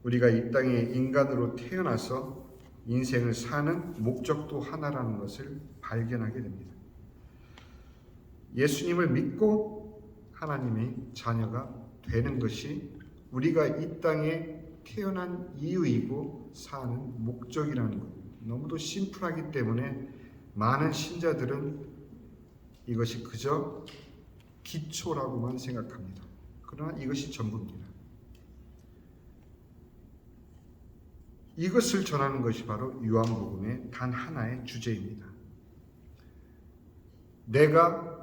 우리가 이 땅에 인간으로 태어나서 인생을 사는 목적도 하나라는 것을 발견하게 됩니다. 예수님을 믿고 하나님의 자녀가 되는 것이 우리가 이 땅에 태어난 이유이고 사는 목적이라는 것. 너무도 심플하기 때문에 많은 신자들은 이것이 그저 기초라고만 생각합니다. 그러나 이것이 전부입니다. 이것을 전하는 것이 바로 요한복음의 단 하나의 주제입니다. 내가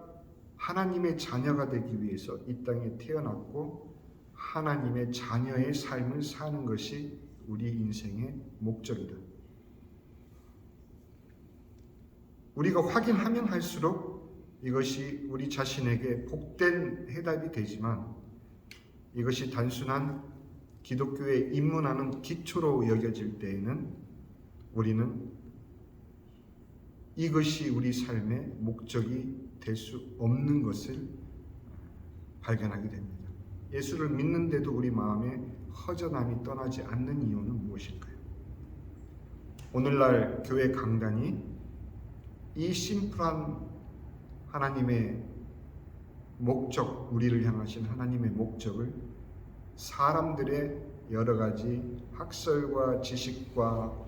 하나님의 자녀가 되기 위해서 이 땅에 태어났고 하나님의 자녀의 삶을 사는 것이 우리 인생의 목적이다. 우리가 확인하면 할수록 이것이 우리 자신에게 복된 해답이 되지만 이것이 단순한 기독교에 입문하는 기초로 여겨질 때에는 우리는 이것이 우리 삶의 목적이 될 수 없는 것을 발견하게 됩니다. 예수를 믿는데도 우리 마음에 허전함이 떠나지 않는 이유는 무엇일까요? 오늘날 교회 강단이 이 심플한 하나님의 목적, 우리를 향하신 하나님의 목적을 사람들의 여러 가지 학설과 지식과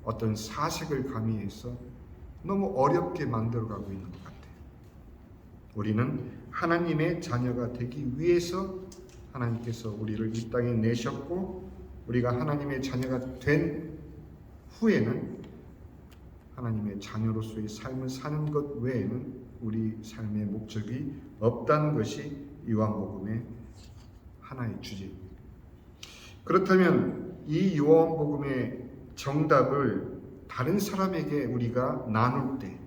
어떤 사색을 가미해서 너무 어렵게 만들어가고 있는 것 같아요. 우리는 하나님의 자녀가 되기 위해서 하나님께서 우리를 이 땅에 내셨고 우리가 하나님의 자녀가 된 후에는 하나님의 자녀로서의 삶을 사는 것 외에는 우리 삶의 목적이 없다는 것이 요한복음의 하나의 주제입니다. 그렇다면 이 요한복음의 정답을 다른 사람에게 우리가 나눌 때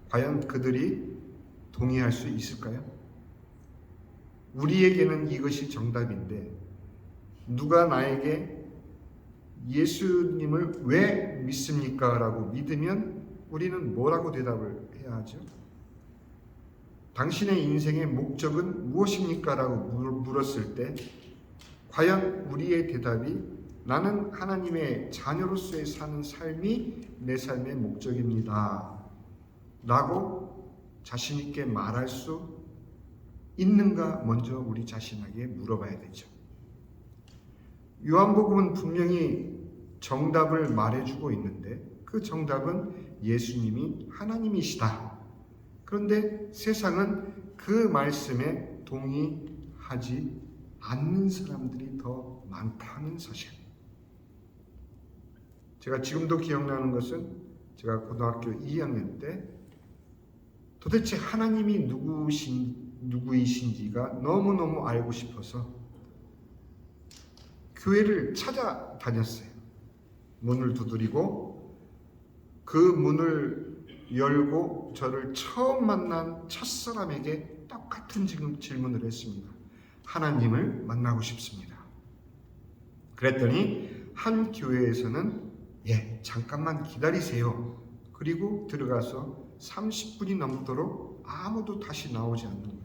과연 그들이 동의할 수 있을까요? 우리에게는 이것이 정답인데 누가 나에게 예수님을 왜 믿습니까? 라고 믿으면 우리는 뭐라고 대답을 해야 하죠? 당신의 인생의 목적은 무엇입니까? 라고 물었을 때 과연 우리의 대답이 나는 하나님의 자녀로서의 사는 삶이 내 삶의 목적입니다. 라고 자신 있게 말할 수 있는가 먼저 우리 자신에게 물어봐야 되죠. 요한복음은 분명히 정답을 말해주고 있는데 그 정답은 예수님이 하나님이시다. 그런데 세상은 그 말씀에 동의하지 않는 사람들이 더 많다는 사실. 제가 지금도 기억나는 것은 제가 고등학교 2학년 때 도대체 하나님이 누구이신지가 너무너무 알고 싶어서 교회를 찾아다녔어요. 문을 두드리고 그 문을 열고 저를 처음 만난 첫사람에게 똑같은 질문을 했습니다. 하나님을 만나고 싶습니다. 그랬더니 한 교회에서는 잠깐만 기다리세요. 그리고 들어가서 30분이 넘도록 아무도 다시 나오지 않는 거예요.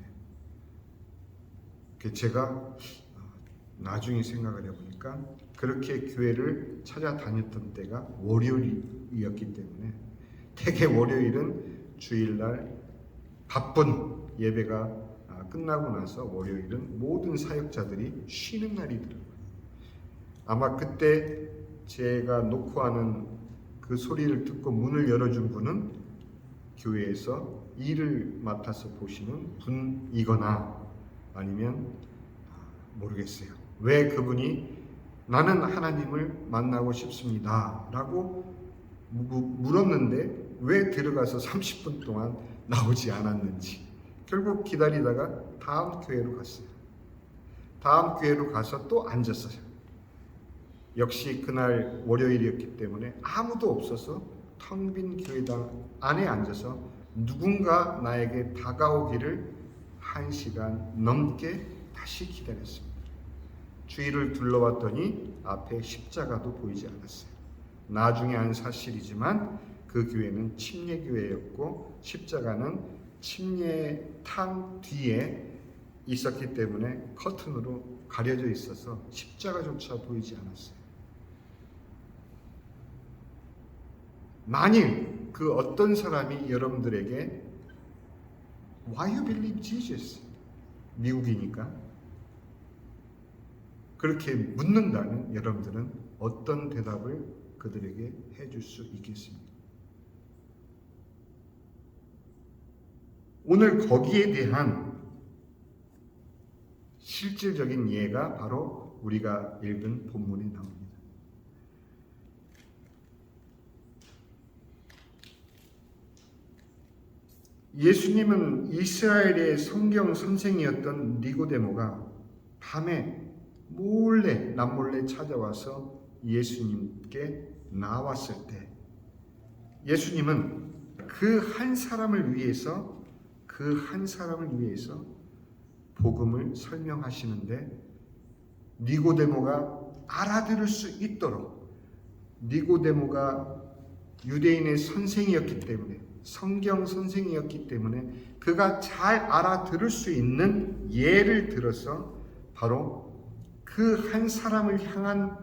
제가 나중에 생각을 해보니까 그렇게 교회를 찾아다녔던 때가 월요일이었기 때문에 대개 월요일은 주일날 바쁜 예배가 끝나고 나서 월요일은 모든 사역자들이 쉬는 날이더라고요. 아마 그때 제가 녹화하는 그 소리를 듣고 문을 열어준 분은 교회에서 일을 맡아서 보시는 분이거나 아니면 모르겠어요. 왜 그분이 나는 하나님을 만나고 싶습니다 라고 물었는데 왜 들어가서 30분 동안 나오지 않았는지 결국 기다리다가 다음 교회로 갔어요. 다음 교회로 가서 또 앉았어요. 역시 그날 월요일이었기 때문에 아무도 없어서 텅 빈 교회당 안에 앉아서 누군가 나에게 다가오기를 1시간 넘게 다시 기다렸습니다. 주위를 둘러봤더니 앞에 십자가도 보이지 않았어요. 나중에 한 사실이지만 그 교회는 침례교회였고 십자가는 침례탕 뒤에 있었기 때문에 커튼으로 가려져 있어서 십자가조차 보이지 않았어요. 만일 그 어떤 사람이 여러분들에게 Why you believe Jesus? 미국이니까 그렇게 묻는다면 여러분들은 어떤 대답을 그들에게 해줄 수 있겠습니까? 오늘 거기에 대한 실질적인 예가 바로 우리가 읽은 본문에 나옵니다. 예수님은 이스라엘의 성경 선생이었던 니고데모가 밤에 남몰래 찾아와서 예수님께 나왔을 때 예수님은 그 한 사람을 위해서 복음을 설명하시는데 니고데모가 알아들을 수 있도록 니고데모가 유대인의 선생이었기 때문에 성경 선생이었기 때문에 그가 잘 알아들을 수 있는 예를 들어서 바로 그 한 사람을 향한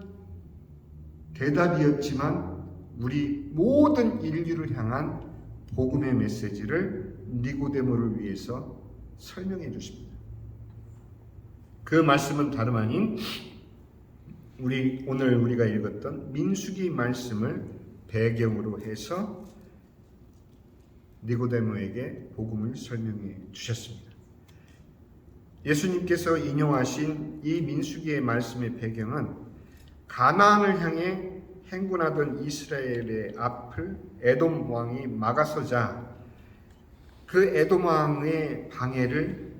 대답이었지만 우리 모든 인류를 향한 복음의 메시지를 니고데모를 위해서 설명해 주십니다. 그 말씀은 다름 아닌 오늘 우리가 읽었던 민수기 말씀을 배경으로 해서 니고데모에게 복음을 설명해 주셨습니다. 예수님께서 인용하신 이 민수기의 말씀의 배경은 가나안을 향해 행군하던 이스라엘의 앞을 에돔 왕이 막아서자 그 에돔 왕의 방해를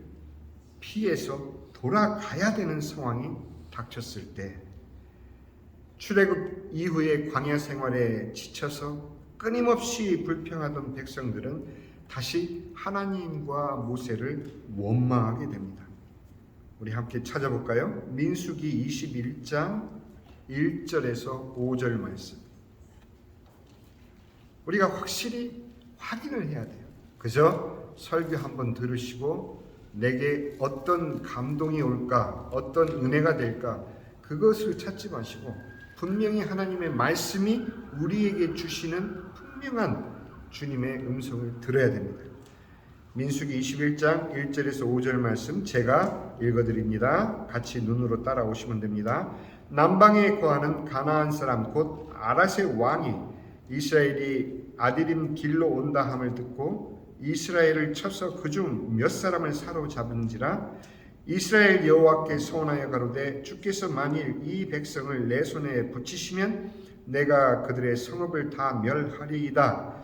피해서 돌아가야 되는 상황이 닥쳤을 때 출애굽 이후의 광야 생활에 지쳐서 끊임없이 불평하던 백성들은 다시 하나님과 모세를 원망하게 됩니다. 우리 함께 찾아볼까요? 민수기 21장 1절에서 5절 말씀. 우리가 확실히 확인을 해야 돼요. 그저 설교 한번 들으시고 내게 어떤 감동이 올까, 어떤 은혜가 될까 그것을 찾지 마시고 분명히 하나님의 말씀이 우리에게 주시는 분명한 주님의 음성을 들어야 됩니다. 민수기 21장 1절에서 5절 말씀 제가 읽어드립니다. 같이 눈으로 따라오시면 됩니다. 남방에 거하는 가나안 사람 곧 아라세 왕이 이스라엘이 아디림 길로 온다 함을 듣고 이스라엘을 쳐서 그중 몇 사람을 사로잡은지라 이스라엘 여호와께 소원하여 가로되 주께서 만일 이 백성을 내 손에 붙이시면 내가 그들의 성읍을 다 멸하리이다.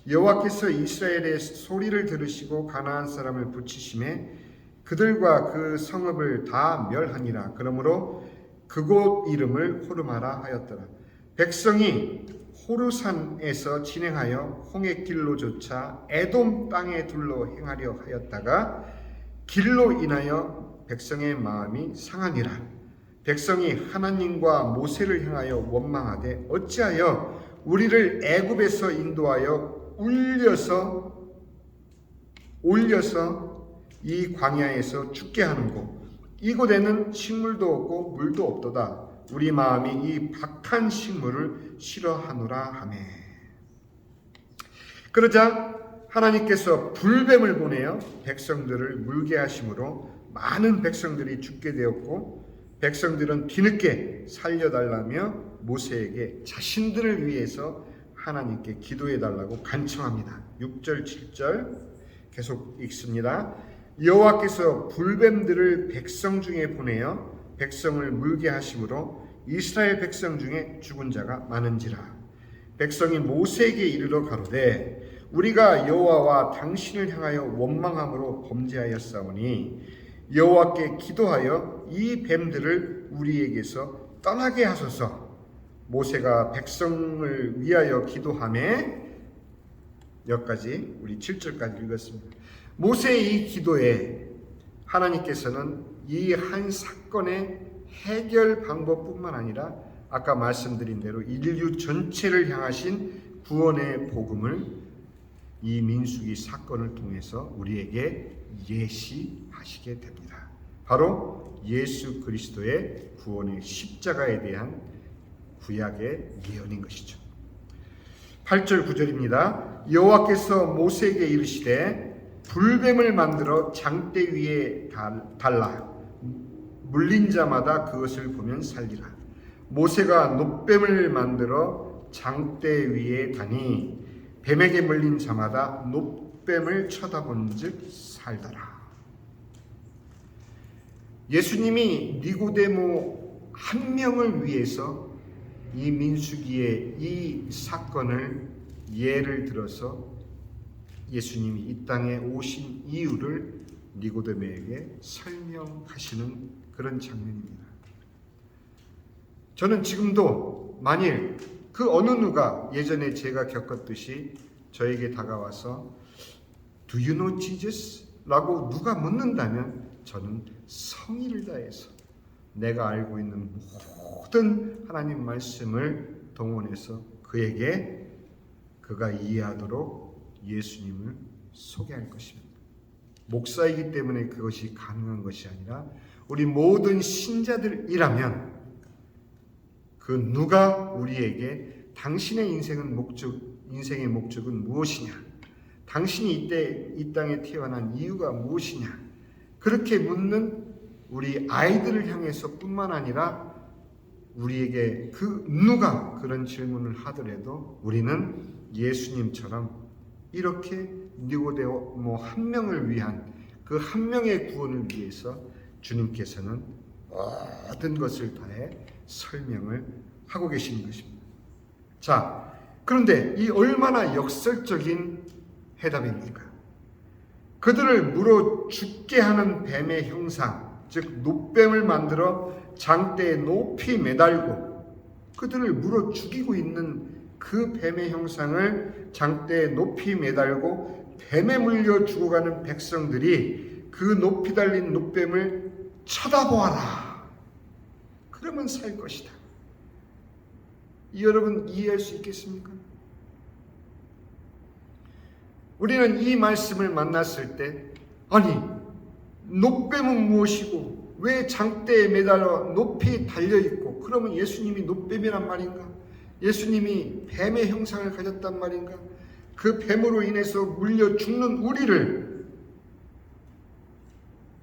여호와께서 이스라엘의 소리를 들으시고 가나안 사람을 붙이심에 그들과 그 성읍을 다 멸하니라. 그러므로 그곳 이름을 호르마라 하였더라. 백성이 호르산에서 진행하여 홍해길로 조차 에돔 땅에 둘러 행하려 하였다가 길로 인하여 백성의 마음이 상하니라. 백성이 하나님과 모세를 향하여 원망하되 어찌하여 우리를 애굽에서 인도하여 올려서 이 광야에서 죽게 하는고 이곳에는 식물도 없고 물도 없도다. 우리 마음이 이 박한 식물을 싫어하노라 하매. 그러자 하나님께서 불뱀을 보내어 백성들을 물게 하심으로 많은 백성들이 죽게 되었고 백성들은 뒤늦게 살려달라며 모세에게 자신들을 위해서 하나님께 기도해달라고 간청합니다. 6절 7절 계속 읽습니다. 여호와께서 불뱀들을 백성 중에 보내어 백성을 물게 하심으로 이스라엘 백성 중에 죽은 자가 많은지라. 백성이 모세에게 이르러 가로되 우리가 여호와와 당신을 향하여 원망함으로 범죄하였사오니 여호와께 기도하여 이 뱀들을 우리에게서 떠나게 하소서. 모세가 백성을 위하여 기도하매 여기까지 우리 7절까지 읽었습니다. 모세의 이 기도에 하나님께서는 이 한 사건의 해결 방법뿐만 아니라 아까 말씀드린 대로 인류 전체를 향하신 구원의 복음을 이 민수기 사건을 통해서 우리에게 예시하시게 됩니다. 바로 예수 그리스도의 구원의 십자가에 대한 구약의 예언인 것이죠. 8절 9절입니다. 여호와께서 모세에게 이르시되 불뱀을 만들어 장대 위에 달라 물린 자마다 그것을 보면 살리라. 모세가 놋뱀을 만들어 장대 위에 다니 뱀에게 물린 자마다 놋뱀을 쳐다본즉 살더라. 예수님이 니고데모 한 명을 위해서 이 민수기의 이 사건을 예를 들어서 예수님이 이 땅에 오신 이유를 니고데모에게 설명하시는 그런 장면입니다. 저는 지금도 만일 그 어느 누가 예전에 제가 겪었듯이 저에게 다가와서 Do you know Jesus? 라고 누가 묻는다면 저는 성의를 다해서 내가 알고 있는 모든 하나님 말씀을 동원해서 그에게 그가 이해하도록 예수님을 소개할 것입니다. 목사이기 때문에 그것이 가능한 것이 아니라 우리 모든 신자들이라면 그 누가 우리에게 당신의 인생의 목적은 무엇이냐? 당신이 이 땅에 태어난 이유가 무엇이냐? 그렇게 묻는 우리 아이들을 향해서 뿐만 아니라 우리에게 그 누가 그런 질문을 하더라도 우리는 예수님처럼 이렇게 니고데모 한 명을 위한 그 한 명의 구원을 위해서 주님께서는 모든 것을 다해 설명을 하고 계시는 것입니다. 자, 그런데 이 얼마나 역설적인 해답입니까? 그들을 물어 죽게 하는 뱀의 형상, 즉 놋뱀을 만들어 장대에 높이 매달고 그들을 물어 죽이고 있는 그 뱀의 형상을 장대에 높이 매달고 뱀에 물려 죽어가는 백성들이 그 높이 달린 놋뱀을 쳐다보아라. 그러면 살 것이다. 여러분 이해할 수 있겠습니까? 우리는 이 말씀을 만났을 때 아니 놋뱀은 무엇이고 왜 장대에 매달려 높이 달려있고 그러면 예수님이 놋뱀이란 말인가? 예수님이 뱀의 형상을 가졌단 말인가? 그 뱀으로 인해서 물려 죽는 우리를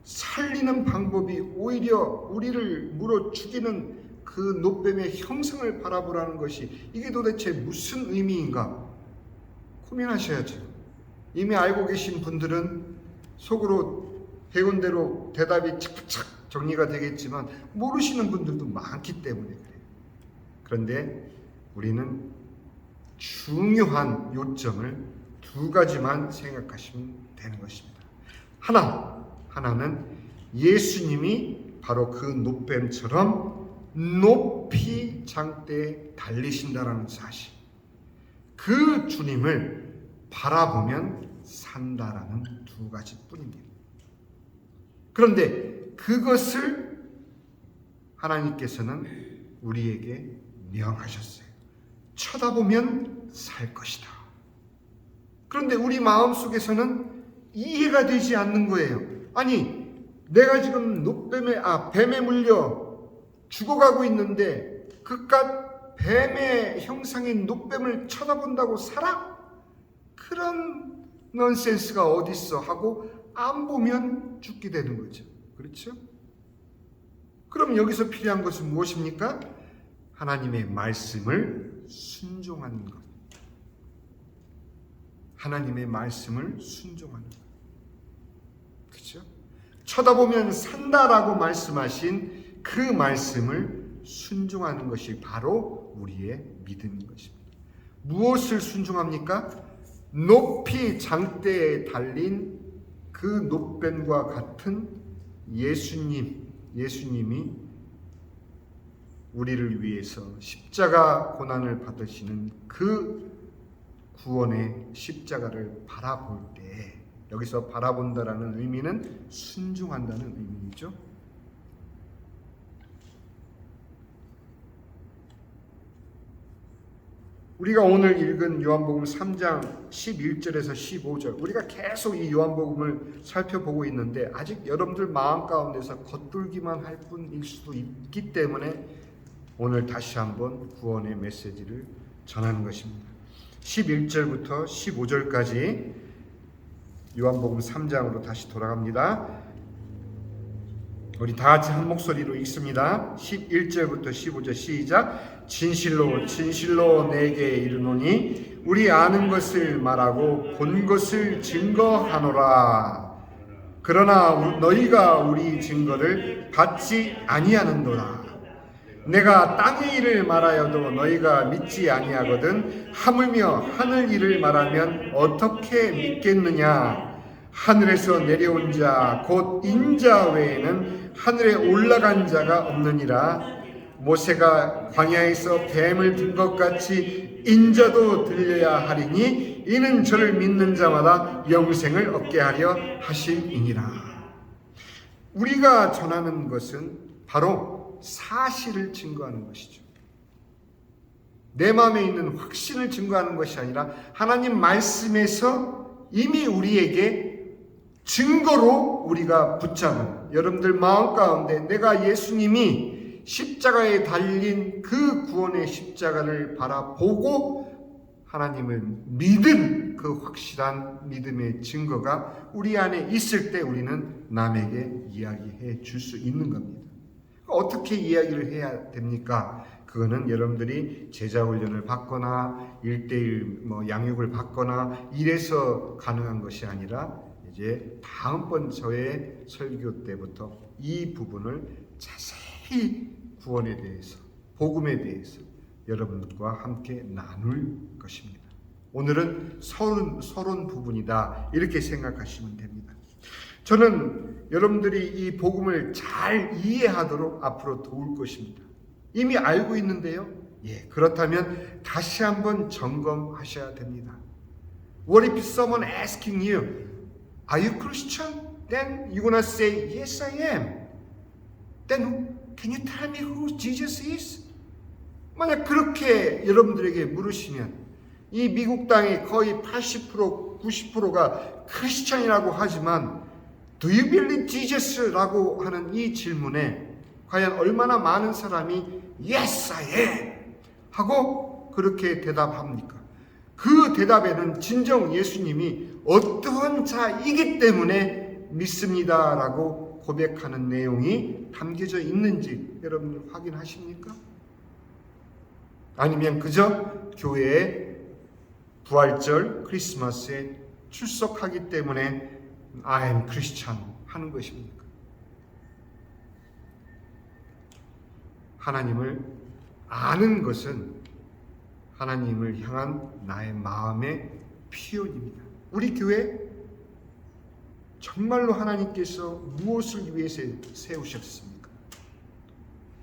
살리는 방법이 오히려 우리를 물어 죽이는 그 놋뱀의 형상을 바라보라는 것이 이게 도대체 무슨 의미인가? 고민하셔야죠. 이미 알고 계신 분들은 속으로 배운 대로 대답이 착착 정리가 되겠지만 모르시는 분들도 많기 때문에 그래요. 그런데 우리는 중요한 요점을 두 가지만 생각하시면 되는 것입니다. 하나는 예수님이 바로 그 놋뱀처럼 높이 장대에 달리신다라는 사실. 그 주님을 바라보면 산다라는 두 가지 뿐입니다. 그런데 그것을 하나님께서는 우리에게 명하셨어요. 쳐다보면 살 것이다. 그런데 우리 마음속에서는 이해가 되지 않는 거예요. 아니, 내가 지금 뱀에 물려 죽어가고 있는데 그깟 뱀의 형상인 놋뱀을 쳐다본다고 살아? 그런 넌센스가 어딨어 하고 안 보면 죽게 되는 거죠. 그렇죠? 그럼 여기서 필요한 것은 무엇입니까? 하나님의 말씀을 순종하는 것. 하나님의 말씀을 순종하는 것. 그렇죠? 쳐다보면 산다라고 말씀하신 그 말씀을 순종하는 것이 바로 우리의 믿음인 것입니다. 무엇을 순종합니까? 높이 장대에 달린 그 놋뱀과 같은 예수님이 우리를 위해서 십자가 고난을 받으시는 그 구원의 십자가를 바라볼 때, 여기서 바라본다라는 의미는 순종한다는 의미죠. 우리가 오늘 읽은 요한복음 3장 11절에서 15절, 우리가 계속 이 요한복음을 살펴보고 있는데 아직 여러분들 마음 가운데서 겉돌기만 할 뿐일 수도 있기 때문에 오늘 다시 한번 구원의 메시지를 전하는 것입니다. 11절부터 15절까지 요한복음 3장으로 다시 돌아갑니다. 우리 다 같이 한 목소리로 읽습니다. 11절부터 15절 시작. 진실로 진실로 내게 이르노니 우리 아는 것을 말하고 본 것을 증거하노라. 그러나 너희가 우리 증거를 받지 아니하는도다. 내가 땅의 일을 말하여도 너희가 믿지 아니하거든 하물며 하늘 일을 말하면 어떻게 믿겠느냐. 하늘에서 내려온 자 곧 인자 외에는 하늘에 올라간 자가 없느니라. 모세가 광야에서 뱀을 든 것 같이 인자도 들려야 하리니 이는 저를 믿는 자마다 영생을 얻게 하려 하심이니라. 우리가 전하는 것은 바로 사실을 증거하는 것이죠. 내 마음에 있는 확신을 증거하는 것이 아니라 하나님 말씀에서 이미 우리에게 증거로 우리가 붙잡은, 여러분들 마음 가운데 내가 예수님이 십자가에 달린 그 구원의 십자가를 바라보고 하나님을 믿은 그 확실한 믿음의 증거가 우리 안에 있을 때 우리는 남에게 이야기해 줄 수 있는 겁니다. 어떻게 이야기를 해야 됩니까? 그거는 여러분들이 제자 훈련을 받거나 1:1 양육을 받거나 이래서 가능한 것이 아니라 이제 다음번 저의 설교 때부터 이 부분을 자세히 구원에 대해서, 복음에 대해서 여러분과 함께 나눌 것입니다. 오늘은 서론 부분이다 이렇게 생각하시면 됩니다. 저는 여러분들이 이 복음을 잘 이해하도록 앞으로 도울 것입니다. 이미 알고 있는데요. 그렇다면 다시 한번 점검하셔야 됩니다. What if someone asking you, are you Christian? Then you're gonna say, yes, I am. Then can you tell me who Jesus is? 만약 그렇게 여러분들에게 물으시면 이 미국 땅의 거의 80%, 90%가 크리스찬이라고 하지만 Do you believe Jesus? 라고 하는 이 질문에 과연 얼마나 많은 사람이 Yes, I am! 하고 그렇게 대답합니까? 그 대답에는 진정 예수님이 어떠한 자이기 때문에 믿습니다 라고 고백하는 내용이 담겨져 있는지 여러분 확인하십니까? 아니면 그저 교회에 부활절 크리스마스에 출석하기 때문에 I am Christian 하는 것입니까? 하나님을 아는 것은 하나님을 향한 나의 마음의 표현입니다. 우리 교회 정말로 하나님께서 무엇을 위해서 세우셨습니까?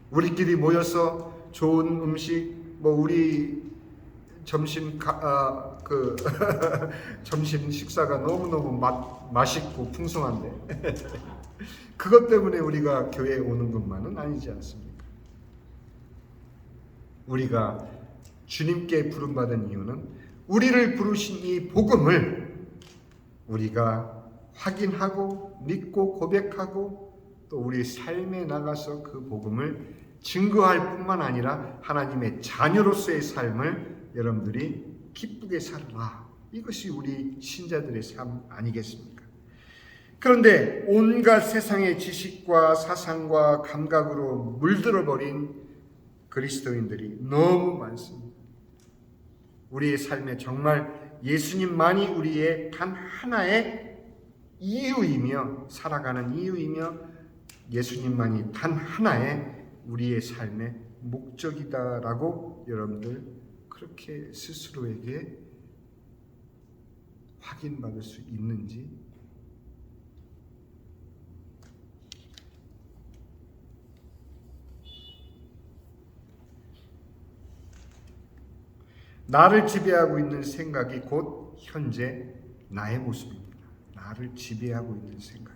우리끼리 모여서 좋은 음식, 우리 점심 점심 식사가 너무너무 맛있고 풍성한데 그것 때문에 우리가 교회에 오는 것만은 아니지 않습니까? 우리가 주님께 부름받은 이유는 우리를 부르신 이 복음을 우리가 확인하고 믿고 고백하고 또 우리 삶에 나가서 그 복음을 증거할 뿐만 아니라 하나님의 자녀로서의 삶을 여러분들이 기쁘게 살아라. 이것이 우리 신자들의 삶 아니겠습니까? 그런데 온갖 세상의 지식과 사상과 감각으로 물들어버린 그리스도인들이 너무 많습니다. 우리의 삶에 정말 예수님만이 우리의 단 하나의 이유이며 살아가는 이유이며 예수님만이 단 하나의 우리의 삶의 목적이다라고 여러분들 그렇게 스스로에게 확인받을 수 있는지 나를 지배하고 있는 생각이 곧 현재 나의 모습입니다. 나를 지배하고 있는 생각.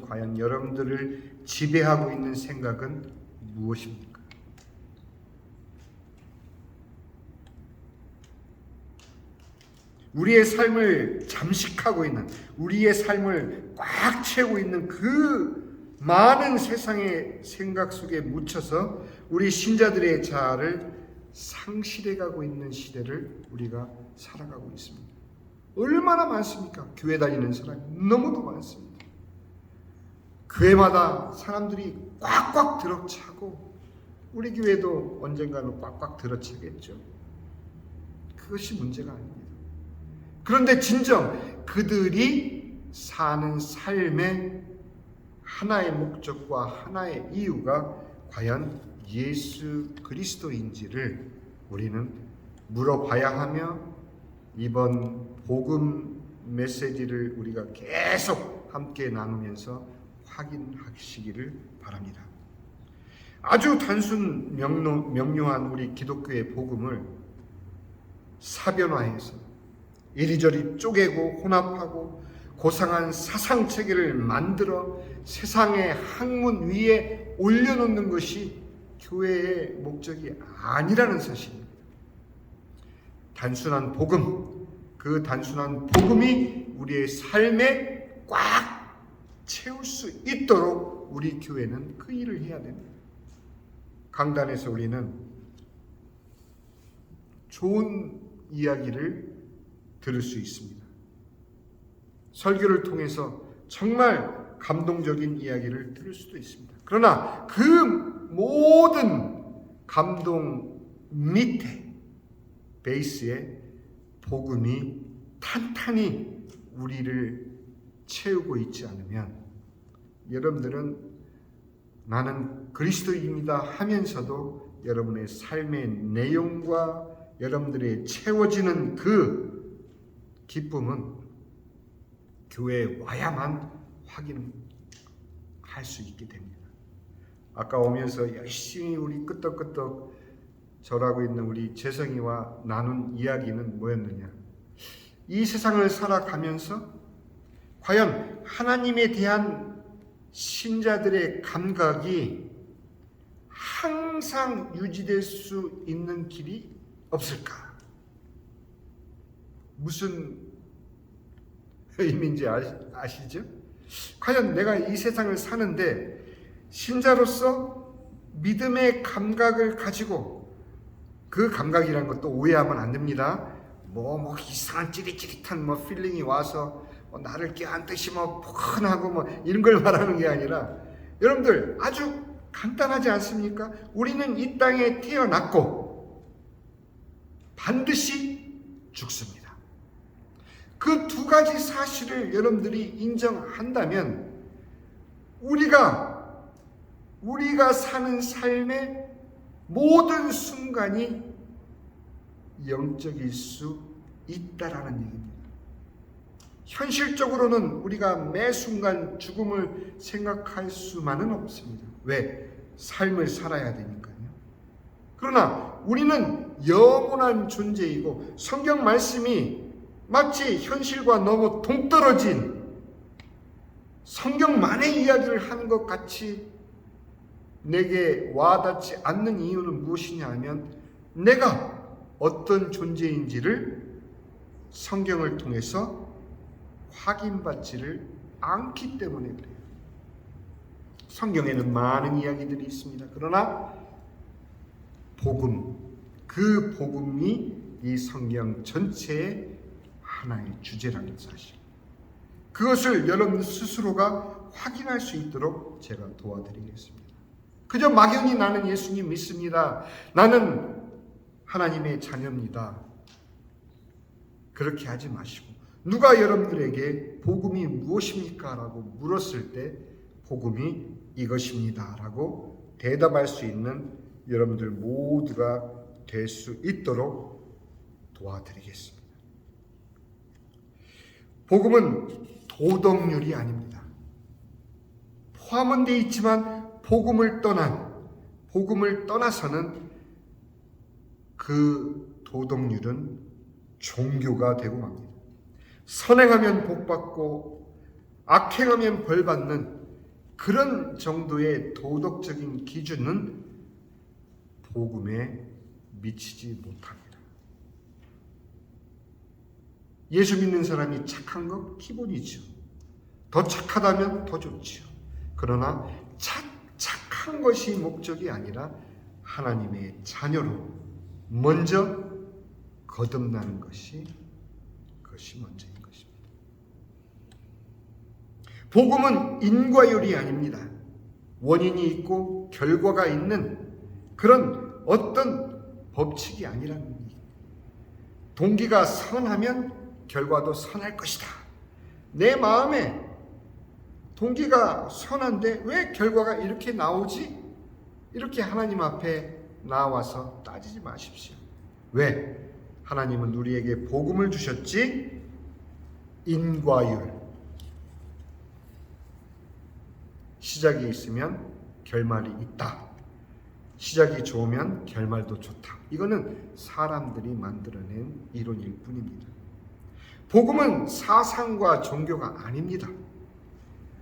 과연 여러분들을 지배하고 있는 생각은 무엇입니까? 우리의 삶을 잠식하고 있는, 우리의 삶을 꽉 채우고 있는 그 많은 세상의 생각 속에 묻혀서 우리 신자들의 자아를 상실해가고 있는 시대를 우리가 살아가고 있습니다. 얼마나 많습니까? 교회 다니는 사람이 너무도 많습니다. 교회마다 사람들이 꽉꽉 들어차고 우리 교회도 언젠가는 꽉꽉 들어차겠죠. 그것이 문제가 아닙니다. 그런데 진정 그들이 사는 삶의 하나의 목적과 하나의 이유가 과연 예수 그리스도인지를 우리는 물어봐야 하며 이번 복음 메시지를 우리가 계속 함께 나누면서 확인하시기를 바랍니다. 아주 단순 명료한 우리 기독교의 복음을 사변화해서 이리저리 쪼개고 혼합하고 고상한 사상체계를 만들어 세상의 학문 위에 올려놓는 것이 교회의 목적이 아니라는 사실입니다. 단순한 복음, 그 단순한 복음이 우리의 삶에 꽉 채울 수 있도록 우리 교회는 그 일을 해야 됩니다. 강단에서 우리는 좋은 이야기를 들을 수 있습니다. 설교를 통해서 정말 감동적인 이야기를 들을 수도 있습니다. 그러나 그 모든 감동 밑에 베이스에 복음이 탄탄히 우리를 채우고 있지 않으면 여러분들은 나는 그리스도인이다 하면서도 여러분의 삶의 내용과 여러분들의 채워지는 그 기쁨은 교회에 와야만 확인할 수 있게 됩니다. 아까 오면서 열심히 우리 끄떡끄떡 절하고 있는 우리 재성이와 나눈 이야기는 뭐였느냐? 이 세상을 살아가면서 과연 하나님에 대한 신자들의 감각이 항상 유지될 수 있는 길이 없을까? 무슨 의미인지 아시죠? 과연 내가 이 세상을 사는데 신자로서 믿음의 감각을 가지고, 그 감각이라는 것도 오해하면 안 됩니다. 뭐 이상한 찌릿찌릿한 필링이 와서 나를 껴안듯이 포근하고 이런 걸 말하는 게 아니라, 여러분들 아주 간단하지 않습니까? 우리는 이 땅에 태어났고 반드시 죽습니다. 그 두 가지 사실을 여러분들이 인정한다면 우리가 사는 삶의 모든 순간이 영적일 수 있다라는 얘기입니다. 현실적으로는 우리가 매 순간 죽음을 생각할 수만은 없습니다. 왜? 삶을 살아야 되니까요. 그러나 우리는 영원한 존재이고 성경 말씀이 마치 현실과 너무 동떨어진 성경만의 이야기를 하는 것 같이 내게 와닿지 않는 이유는 무엇이냐 하면 내가 어떤 존재인지를 성경을 통해서 확인받지를 않기 때문에 그래요. 성경에는 많은 이야기들이 있습니다. 그러나 복음, 그 복음이 이 성경 전체의 하나의 주제라는 사실, 그것을 여러분 스스로가 확인할 수 있도록 제가 도와드리겠습니다. 그저 막연히 나는 예수님 믿습니다, 나는 하나님의 자녀입니다, 그렇게 하지 마시고, 누가 여러분들에게 복음이 무엇입니까? 라고 물었을 때 복음이 이것입니다 라고 대답할 수 있는 여러분들 모두가 될 수 있도록 도와드리겠습니다. 복음은 도덕률이 아닙니다. 포함은 되어 있지만 복음을 떠나서는 그 도덕률은 종교가 되고 맙니다. 선행하면 복받고 악행하면 벌받는 그런 정도의 도덕적인 기준은 복음에 미치지 못합니다. 예수 믿는 사람이 착한 거 기본이죠. 더 착하다면 더 좋지요. 그러나 착한 것이 목적이 아니라 하나님의 자녀로 먼저 거듭나는 것이 먼저인 것입니다. 복음은 인과율이 아닙니다. 원인이 있고 결과가 있는 그런 어떤 법칙이 아니라는 얘기입니다. 동기가 선하면 결과도 선할 것이다. 내 마음에 동기가 선한데 왜 결과가 이렇게 나오지? 이렇게 하나님 앞에 나와서 따지지 마십시오. 왜? 하나님은 우리에게 복음을 주셨지? 인과율. 시작이 있으면 결말이 있다. 시작이 좋으면 결말도 좋다. 이거는 사람들이 만들어낸 이론일 뿐입니다. 복음은 사상과 종교가 아닙니다.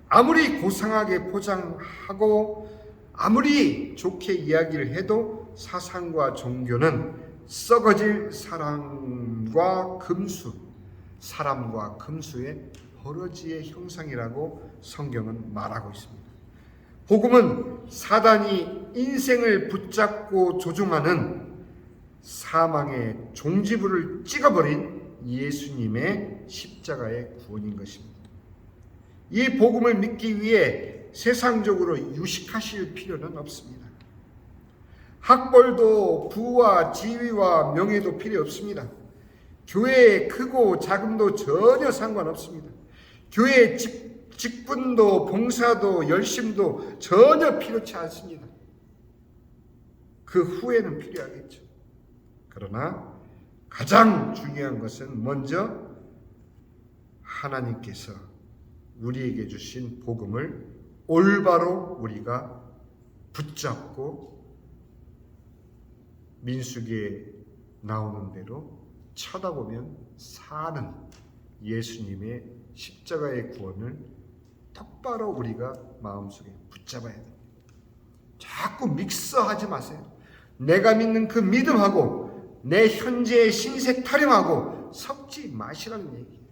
아무리 고상하게 포장하고 아무리 좋게 이야기를 해도 사상과 종교는 썩어질 사람과 금수의 버러지의 형상이라고 성경은 말하고 있습니다. 복음은 사단이 인생을 붙잡고 조종하는 사망의 종지부를 찍어버린 예수님의 십자가의 구원인 것입니다. 이 복음을 믿기 위해 세상적으로 유식하실 필요는 없습니다. 학벌도 부와 지위와 명예도 필요 없습니다. 교회의 크고 작음도 전혀 상관없습니다. 교회의 직분도 봉사도 열심도 전혀 필요치 않습니다. 그 후에는 필요하겠죠. 그러나 가장 중요한 것은 먼저 하나님께서 우리에게 주신 복음을 올바로 우리가 붙잡고 민수기에 나오는 대로 쳐다보면 사는 예수님의 십자가의 구원을 똑바로 우리가 마음속에 붙잡아야 됩니다. 자꾸 믹서하지 마세요. 내가 믿는 그 믿음하고 내 현재의 신세 타령하고 섞지 마시라는 얘기예요.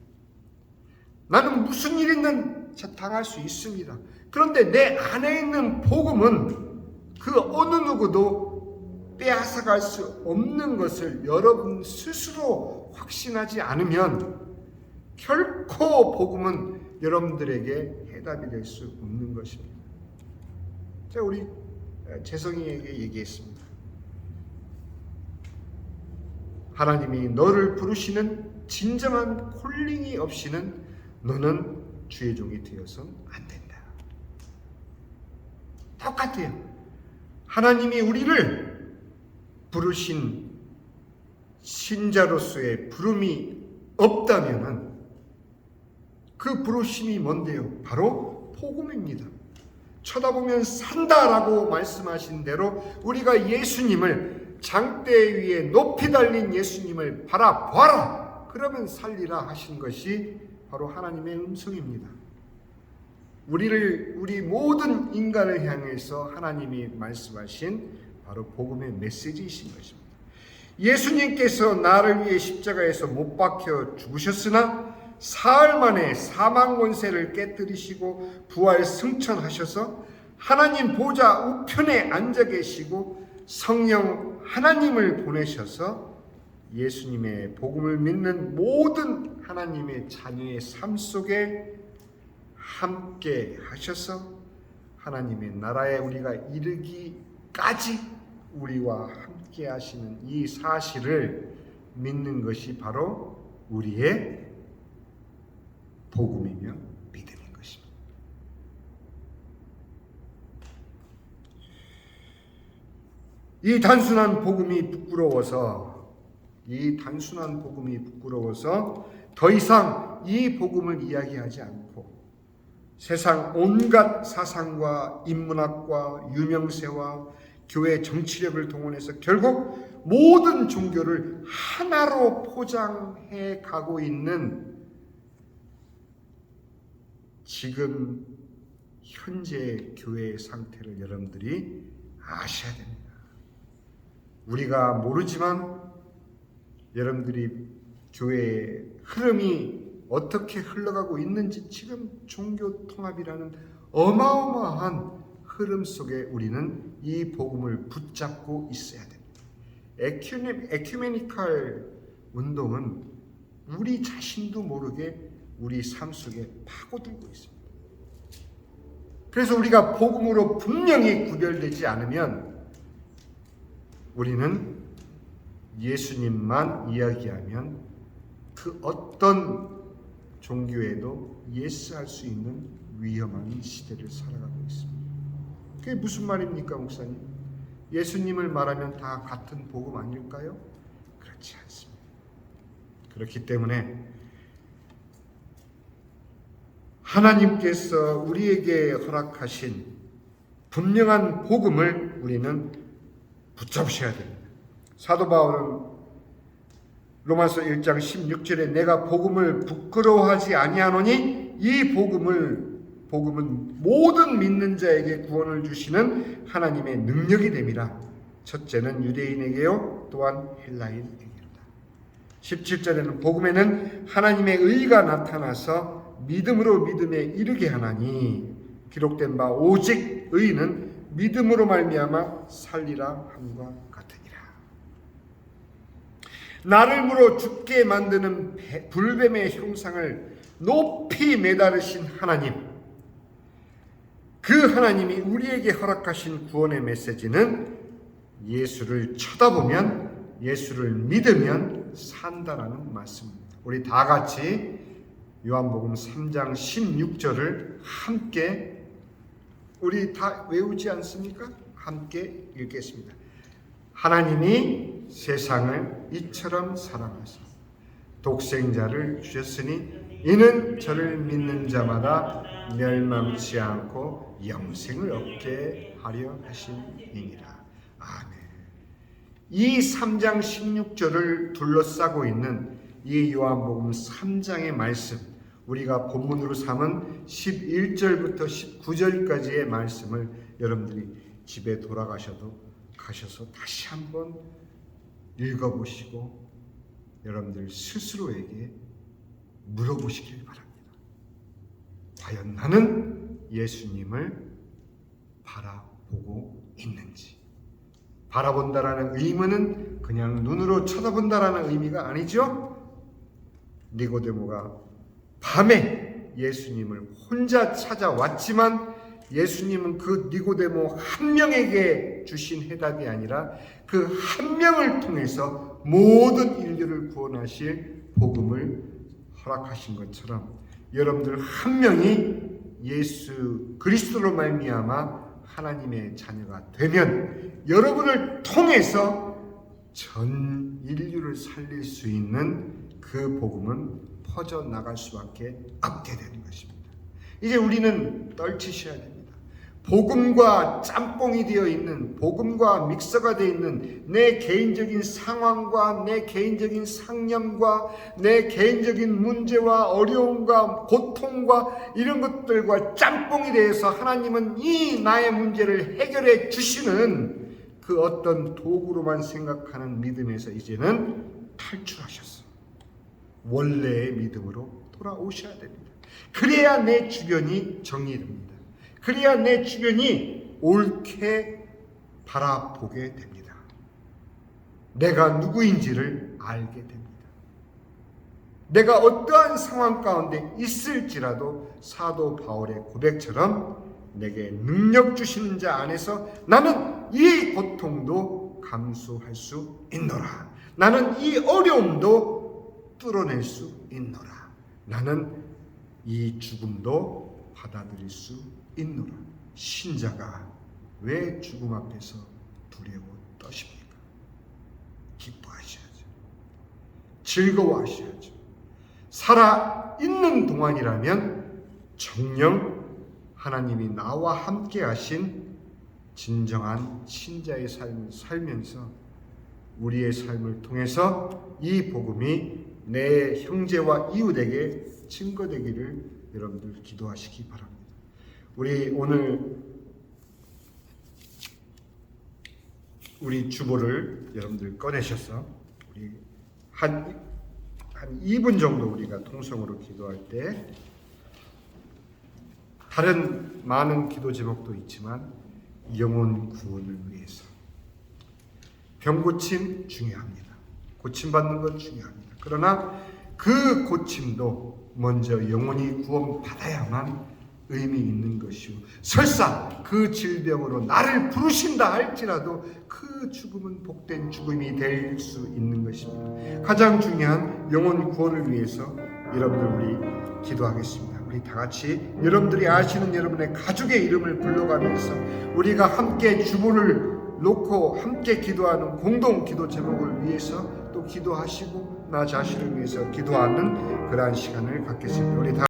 나는 무슨 일 있는 당할 수 있습니다. 그런데 내 안에 있는 복음은 그 어느 누구도 빼앗아갈 수 없는 것을 여러분 스스로 확신하지 않으면 결코 복음은 여러분들에게 해답이 될 수 없는 것입니다. 제가 우리 재성이에게 얘기했습니다. 하나님이 너를 부르시는 진정한 콜링이 없이는 너는 주의 종이 되어서는 안 된다. 똑같아요. 하나님이 우리를 부르신 신자로서의 부름이 없다면은 그 부르심이 뭔데요? 바로 복음입니다. 쳐다보면 산다라고 말씀하신 대로 우리가 예수님을 장대 위에 높이 달린 예수님을 바라봐라. 그러면 살리라 하신 것이 바로 하나님의 음성입니다. 우리 모든 인간을 향해서 하나님이 말씀하신 바로 복음의 메시지이신 것입니다. 예수님께서 나를 위해 십자가에서 못 박혀 죽으셨으나 사흘 만에 사망 권세를 깨뜨리시고 부활 승천하셔서 하나님 보좌 우편에 앉아 계시고 성령 하나님을 보내셔서 예수님의 복음을 믿는 모든 하나님의 자녀의 삶 속에 함께 하셔서 하나님의 나라에 우리가 이르기까지 우리와 함께 하시는 이 사실을 믿는 것이 바로 우리의 복음이며 믿음인 것입니다. 이 단순한 복음이 부끄러워서 더 이상 이 복음을 이야기하지 않고 세상 온갖 사상과 인문학과 유명세와 교회 정치력을 동원해서 결국 모든 종교를 하나로 포장해 가고 있는 지금 현재 교회의 상태를 여러분들이 아셔야 됩니다. 우리가 모르지만 여러분들이 교회의 흐름이 어떻게 흘러가고 있는지 지금 종교 통합이라는 어마어마한 흐름 속에 우리는 이 복음을 붙잡고 있어야 됩니다. 에큐메니칼 운동은 우리 자신도 모르게 우리 삶 속에 파고들고 있습니다. 그래서 우리가 복음으로 분명히 구별되지 않으면 우리는 예수님만 이야기하면 그 어떤 종교에도 예스할 수 있는 위험한 시대를 살아가고 있습니다. 그게 무슨 말입니까, 목사님? 예수님을 말하면 다 같은 복음 아닐까요? 그렇지 않습니다. 그렇기 때문에 하나님께서 우리에게 허락하신 분명한 복음을 우리는 붙잡으셔야 됩니다. 사도 바울은 로마서 1장 16절에 내가 복음을 부끄러워하지 아니하노니 이 복음은 모든 믿는 자에게 구원을 주시는 하나님의 능력이 됨이라. 첫째는 유대인에게요 또한 헬라인에게로다. 17절에는 복음에는 하나님의 의가 나타나서 믿음으로 믿음에 이르게 하나니 기록된 바 오직 의는 믿음으로 말미암아 살리라 함과 같으니라. 나를 물어 죽게 만드는 불뱀의 형상을 높이 매다르신 하나님, 그 하나님이 우리에게 허락하신 구원의 메시지는 예수를 쳐다보면, 예수를 믿으면 산다라는 말씀입니다. 우리 다 같이 요한복음 3장 16절을 함께 우리 다 외우지 않습니까? 함께 읽겠습니다. 하나님이 세상을 이처럼 사랑하사 독생자를 주셨으니 이는 저를 믿는 자마다 멸망치 않고 영생을 얻게 하려 하심이니라. 아멘. 이 3장 16절을 둘러싸고 있는 이 요한복음 3장의 말씀, 우리가 본문으로 삼은 11절부터 19절까지의 말씀을 여러분들이 집에 가셔서 다시 한번 읽어보시고 여러분들 스스로에게 물어보시길 바랍니다. 과연 나는 예수님을 바라보고 있는지. 바라본다라는 의미는 그냥 눈으로 쳐다본다라는 의미가 아니죠. 니고데모가 밤에 예수님을 혼자 찾아왔지만 예수님은 그 니고데모 한 명에게 주신 해답이 아니라 그 한 명을 통해서 모든 인류를 구원하실 복음을 허락하신 것처럼 여러분들 한 명이 예수 그리스도로 말미암아 하나님의 자녀가 되면 여러분을 통해서 전 인류를 살릴 수 있는 그 복음은 퍼져나갈 수밖에 없게 되는 것입니다. 이제 우리는 떨치셔야 됩니다. 복음과 짬뽕이 되어 있는, 복음과 믹서가 되어 있는 내 개인적인 상황과 내 개인적인 상념과 내 개인적인 문제와 어려움과 고통과 이런 것들과 짬뽕이 되어서 하나님은 이 나의 문제를 해결해 주시는 그 어떤 도구로만 생각하는 믿음에서 이제는 탈출하셨어. 원래의 믿음으로 돌아오셔야 됩니다. 그래야 내 주변이 정리됩니다. 그래야 내 주변이 옳게 바라보게 됩니다. 내가 누구인지를 알게 됩니다. 내가 어떠한 상황 가운데 있을지라도 사도 바울의 고백처럼 내게 능력 주시는 자 안에서 나는 이 고통도 감수할 수 있노라. 나는 이 어려움도 뚫어낼 수 있노라. 나는 이 죽음도 받아들일 수 있노라. 신자가 왜 죽음 앞에서 두려워 떠십니까? 기뻐하셔야죠. 즐거워하셔야죠. 살아있는 동안이라면 정녕 하나님이 나와 함께 하신 진정한 신자의 삶을 살면서 우리의 삶을 통해서 이 복음이 내 형제와 이웃에게 증거되기를 여러분들 기도하시기 바랍니다. 우리 오늘 우리 주보를 여러분들 꺼내셔서 우리 한 한 2분 정도 우리가 통성으로 기도할 때 다른 많은 기도 제목도 있지만 영혼 구원을 위해서 병 고침 중요합니다. 고침받는 건 중요합니다. 그러나 그 고침도 먼저 영혼이 구원받아야만 의미 있는 것이요. 설사 그 질병으로 나를 부르신다 할지라도 그 죽음은 복된 죽음이 될 수 있는 것입니다. 가장 중요한 영혼 구원을 위해서 여러분들 우리 기도하겠습니다. 우리 다 같이 여러분들이 아시는 여러분의 가족의 이름을 불러가면서 우리가 함께 주보를 놓고 함께 기도하는 공동 기도 제목을 위해서 또 기도하시고 나 자신을 위해서 기도하는 그러한 시간을 갖겠습니다. 우리 다